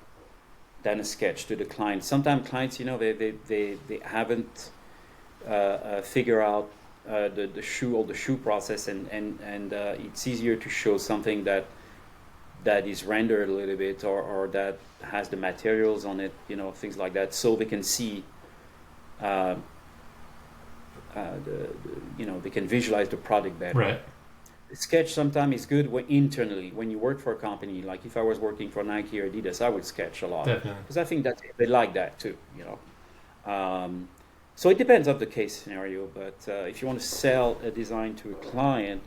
than a sketch to the client. Sometimes clients, they haven't figured out the shoe process, and it's easier to show something that is rendered a little bit, or that has the materials on it, things like that, so they can see they can visualize the product better. Right. Sketch sometimes is good internally when you work for a company. Like if I was working for Nike or Adidas, I would sketch a lot because I think that they like that too. So it depends on the case scenario. But if you want to sell a design to a client,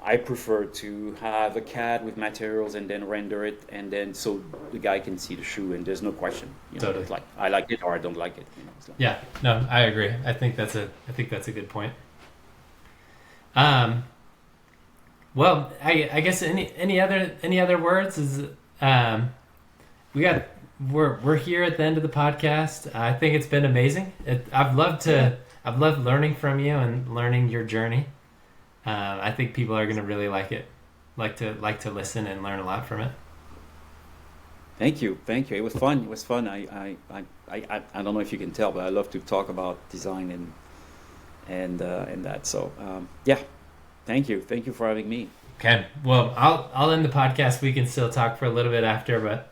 I prefer to have a CAD with materials and then render it, and then so the guy can see the shoe and there's no question. Totally. It's like I like it or I don't like it. It's like, yeah. No, I agree. I think that's a good point. Well, I guess any other words is we're here at the end of the podcast. I think it's been amazing. I've loved learning from you and learning your journey. I think people are going to really like it, like to listen and learn a lot from it. Thank you. It was fun. I don't know if you can tell, but I love to talk about design and that. So yeah. Thank you for having me. Okay. Well, I'll end the podcast. We can still talk for a little bit after, but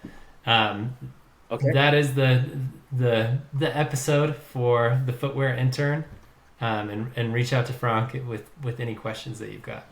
okay. That is the episode for the Footwear Intern. And reach out to Franck with any questions that you've got.